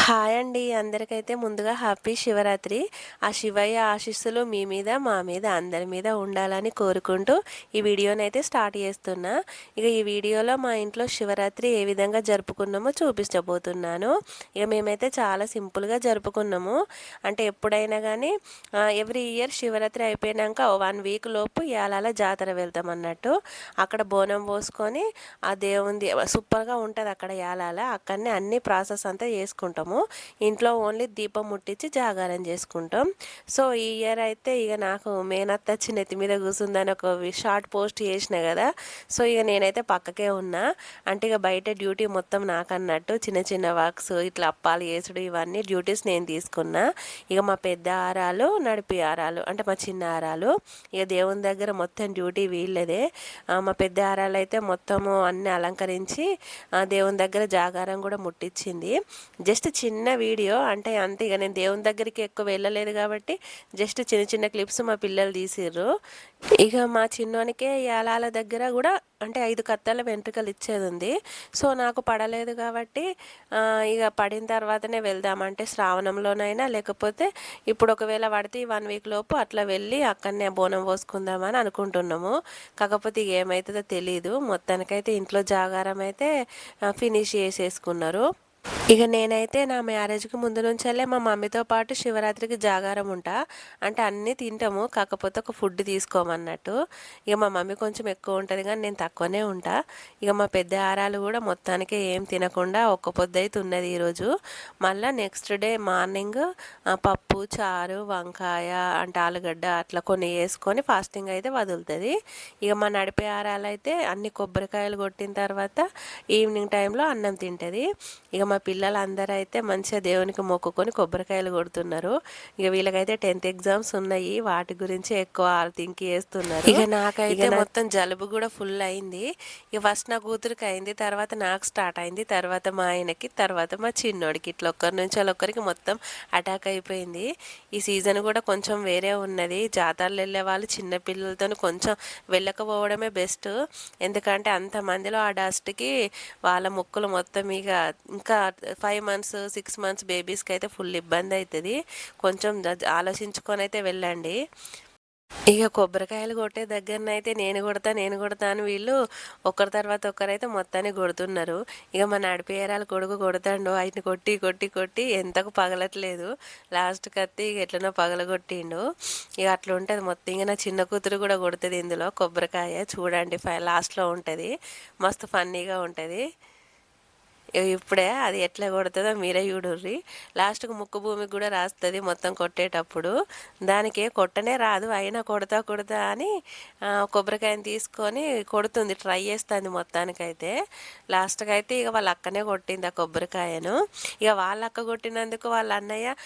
Hi అండి. అందరికైతే ముందుగా happy Shivaratri. ఆ శివయ్య ఆశీస్సులు మీ మీద, మా మీద, అందరి మీద ఉండాలని కోరుకుంటూ ఈ వీడియోనైతే స్టార్ట్ చేస్తున్నా. ఇక ఈ వీడియోలో మా ఇంట్లో శివరాత్రి ఏ విధంగా జరుపుకున్నామో చూపించబోతున్నాను. ఇక మేమైతే చాలా సింపుల్గా జరుపుకున్నాము. అంటే ఎప్పుడైనా కానీ ఎవ్రీ ఇయర్ శివరాత్రి అయిపోయినాక 1 వీక్ లోపు యాలాల జాతర వెళ్తాం అన్నట్టు. అక్కడ బోనం పోసుకొని ఆ దేవుంది సూపర్గా ఉంటుంది అక్కడ యాలాల. అక్కడనే అన్ని ప్రాసెస్ అంతా చేసుకుంటాము. ఇంట్లో ఓన్లీ దీపం ముట్టించి జాగారం చేసుకుంటాం. సో ఈ ఇయర్ అయితే ఇక నాకు మేనత్త వచ్చి నెత్తి మీద కూర్చుందని ఒక షార్ట్ పోస్ట్ చేసిన కదా. సో ఇక నేనైతే పక్కకే ఉన్నా. అంటే ఇక బయట డ్యూటీ మొత్తం నాకన్నట్టు చిన్న చిన్న వర్క్స్ ఇట్లా అప్పాలు చేసుడు ఇవన్నీ డ్యూటీస్ నేను తీసుకున్నా. ఇక మా పెద్ద ఆరాలు నడిపి ఆరాలు అంటే మా చిన్న ఆరాలు ఇక దేవుని దగ్గర మొత్తం డ్యూటీ వీళ్ళదే. మా పెద్ద ఆరాలు అయితే మొత్తము అన్ని అలంకరించి దేవుని దగ్గర జాగారం కూడా ముట్టించింది. జస్ట్ చిన్న వీడియో అంటే అంతే. ఇక నేను దేవుని దగ్గరికి ఎక్కువ వెళ్ళలేదు కాబట్టి జస్ట్ చిన్న చిన్న క్లిప్స్ మా పిల్లలు తీసిర్రు. ఇక మా చిన్నోనికే యాలాల దగ్గర కూడా అంటే 5 కత్తల వెంట్రుకలు ఇచ్చేది ఉంది. సో నాకు పడలేదు కాబట్టి ఇక పడిన తర్వాతనే వెళ్దామంటే శ్రావణంలోనైనా లేకపోతే ఇప్పుడు ఒకవేళ పడితే 1 వీక్ లోపు అట్లా వెళ్ళి అక్కడనే బోనం పోసుకుందామని అనుకుంటున్నాము. కాకపోతే ఇక ఏమవుతుందో తెలీదు. మొత్తానికైతే ఇంట్లో జాగారం అయితే ఫినిష్ చేసేసుకున్నారు. ఇక నేనైతే నా మ్యారేజ్కి ముందు నుంచెల్లే మా మమ్మీతో పాటు శివరాత్రికి జాగారం ఉంటా. అంటే అన్నీ తింటాము, కాకపోతే ఒక ఫుడ్ తీసుకోమన్నట్టు. ఇక మా మమ్మీ కొంచెం ఎక్కువ ఉంటుంది కానీ నేను తక్కువనే ఉంటా. ఇక మా పెద్ద ఆరాలు కూడా మొత్తానికి ఏం తినకుండా ఒక్క పొద్దు అయితే ఉన్నది ఈరోజు. మళ్ళీ నెక్స్ట్ డే మార్నింగ్ పప్పు చారు వంకాయ అంటే ఆలుగడ్డ అట్లా కొన్ని వేసుకొని ఫాస్టింగ్ అయితే వదులుతుంది. ఇక మా నడిపే ఆరాలు అయితే అన్ని కొబ్బరికాయలు కొట్టిన తర్వాత ఈవినింగ్ టైంలో అన్నం తింటుంది. ఇక మా పిల్లలందరూ అయితే మంచిగా దేవునికి మొక్కుకొని కొబ్బరికాయలు కొడుతున్నారు. ఇక వీళ్ళకైతే 10th ఎగ్జామ్స్ ఉన్నాయి, వాటి గురించి ఎక్కువ థింక్ చేస్తున్నారు. ఇక నాకైతే మొత్తం జలుబు కూడా ఫుల్ అయింది. ఇక ఫస్ట్ నా కూతురికి అయింది, తర్వాత నాకు స్టార్ట్ అయింది, తర్వాత మా ఆయనకి, తర్వాత మా చిన్నోడికి ఇట్లా ఒక్కరి నుంచి ఒక్కరికి మొత్తం అటాక్ అయిపోయింది. ఈ సీజన్ కూడా కొంచెం వేరే ఉన్నది. జాతరలు వెళ్ళే వాళ్ళు చిన్నపిల్లలతో కొంచెం వెళ్ళకపోవడమే బెస్ట్. ఎందుకంటే అంతమందిలో ఆ డస్ట్కి వాళ్ళ ముక్కులు మొత్తం ఇక ఇంకా 5 months 6 months బేబీస్కి అయితే ఫుల్ ఇబ్బంది అవుతుంది. కొంచెం ఆలోచించుకొని అయితే వెళ్ళండి. ఇక కొబ్బరికాయలు కొట్టే దగ్గరనైతే నేను కొడతా అని వీళ్ళు ఒకరి తర్వాత ఒకరైతే మొత్తాన్ని కొడుతున్నారు. ఇక మా నడిపేరాలు కొడుకు కొడతాడు, ఆయన కొట్టి కొట్టి కొట్టి ఎంతకు పగలట్లేదు. లాస్ట్కి అత్తే ఇక ఎట్లనో పగలగొట్టిండు. ఇక అట్లా ఉంటుంది మొత్తం. ఇక నా చిన్న కూతురు కూడా కొడుతుంది ఇందులో కొబ్బరికాయ. చూడండి లాస్ట్లో ఉంటుంది, మస్తు ఫన్నీగా ఉంటుంది. ఇప్పుడే అది ఎట్లా కొడుతుందో మీరే చూడుర్రి. లాస్ట్కు ముక్కు భూమికి కూడా రాస్తుంది మొత్తం కొట్టేటప్పుడు. దానికి కొట్టనే రాదు, అయినా కొడతా అని కొబ్బరికాయని తీసుకొని కొడుతుంది, ట్రై చేస్తుంది మొత్తానికైతే. లాస్ట్కి అయితే ఇక వాళ్ళ అక్కనే కొట్టింది ఆ కొబ్బరికాయను. ఇక వాళ్ళ అక్క కొట్టినందుకు వాళ్ళ అన్నయ్య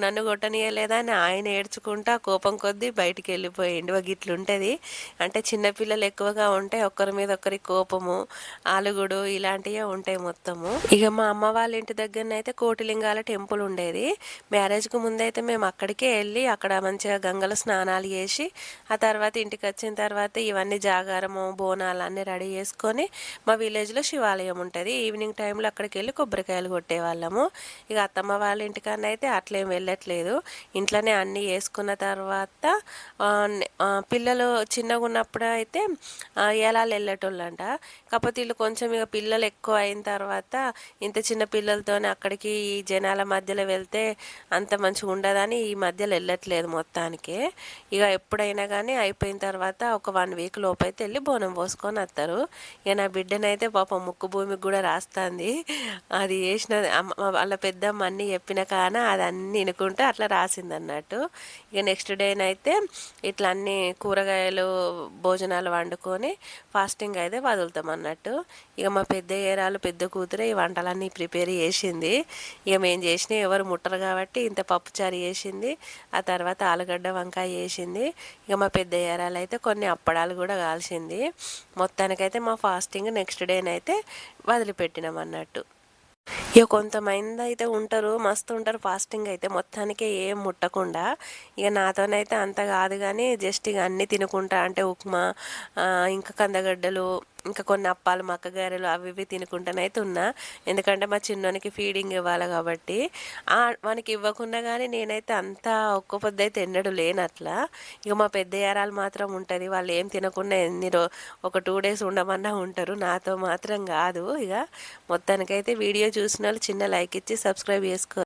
నన్ను కొట్టనీయలేదా అని ఆయన ఏడ్చుకుంటా కోపం కొద్దీ బయటికి వెళ్ళిపోయిండు. ఇట్లుంటుంది. అంటే చిన్నపిల్లలు ఎక్కువగా ఉంటే ఒకరి మీద ఒకరి కోపము ఆలుగుడు ఇలాంటివే ఉంటాయి మొత్తం. ఇక మా అమ్మ వాళ్ళ ఇంటి దగ్గరనైతే కోటిలింగాల టెంపుల్ ఉండేది. మ్యారేజ్కి ముందైతే మేము అక్కడికే వెళ్ళి అక్కడ మంచిగా గంగలో స్నానాలు చేసి ఆ తర్వాత ఇంటికి వచ్చిన తర్వాత ఇవన్నీ జాగారము బోనాలు అన్నీ రెడీ చేసుకొని మా విలేజ్లో శివాలయం ఉంటుంది. ఈవినింగ్ టైంలో అక్కడికి వెళ్ళి కొబ్బరికాయలు కొట్టేవాళ్ళము. ఇక అత్తమ్మ వాళ్ళ ఇంటికన్నా అయితే అట్లేం వెళ్ళట్లేదు, ఇంట్లోనే అన్నీ వేసుకున్న తర్వాత పిల్లలు చిన్నగా ఉన్నప్పుడు అయితే ఎలాలు వెళ్ళేటోళ్ళంట. కాకపోతే వీళ్ళు కొంచెం ఇక పిల్లలు ఎక్కువ అయిన తర్వాత ఇంత చిన్న పిల్లలతోనే అక్కడికి ఈ జనాల మధ్యలో వెళ్తే అంత మంచిగా ఉండదని ఈ మధ్యలో వెళ్ళట్లేదు మొత్తానికి. ఇక ఎప్పుడైనా కానీ అయిపోయిన తర్వాత ఒక 1 వీక్ లోపు అయితే వెళ్ళి బోనం పోసుకొని వస్తారు. ఇక నా బిడ్డనైతే పాపం ముక్కు భూమికి కూడా రాస్తుంది. అది వేసిన వాళ్ళ పెద్దమ్మ అన్నీ చెప్పిన కాన అది అన్నీ వినుకుంటూ అట్లా రాసింది అన్నట్టు. ఇక నెక్స్ట్ డేనైతే ఇట్లా అన్ని కూరగాయలు భోజనాలు వండుకొని ఫాస్టింగ్ అయితే వదులుతాం అన్నట్టు. ఇక మా పెద్ద ఏరాలు పెద్ద కూతురే ఈ వంటలన్నీ ప్రిపేర్ చేసింది. ఇక మేము చేసినవి ఎవరు ముట్టరు కాబట్టి ఇంత పప్పుచారు చేసింది, ఆ తర్వాత ఆలుగడ్డ వంకాయ చేసింది. ఇక మా పెద్ద ఏరాలు అయితే కొన్ని అప్పడాలు కూడా కాల్చింది. మొత్తానికైతే మా ఫాస్టింగ్ నెక్స్ట్ డేనైతే వదిలిపెట్టినాం అన్నట్టు. ఇక కొంతమంది అయితే ఉంటారు, మస్తు ఉంటారు ఫాస్టింగ్ అయితే మొత్తానికి ఏం ముట్టకుండా. ఇక నాతోనైతే అంత కాదు కానీ జస్ట్ ఇక అన్నీ తినుకుంటా, అంటే ఉప్మా, ఇంకా కందగడ్డలు, ఇంకా కొన్ని అప్పాలు, మక్కగారెలు అవి ఇవి తినుకుంటానైతే ఉన్నా. ఎందుకంటే మా చిన్నోనికి ఫీడింగ్ ఇవ్వాలి కాబట్టి. వానికి ఇవ్వకుండా కానీ నేనైతే అంత ఒక్క పొద్దు అయితే ఎన్నడూ లేను అట్లా. ఇక మా పెద్ద యారాలు మాత్రం ఉంటుంది, వాళ్ళు ఏం తినకుండా ఒక 2 days ఉండమన్నా ఉంటారు, నాతో మాత్రం కాదు. ఇక మొత్తానికైతే వీడియో చూసిన వాళ్ళు చిన్న లైక్ ఇచ్చి సబ్స్క్రైబ్ చేసుకో.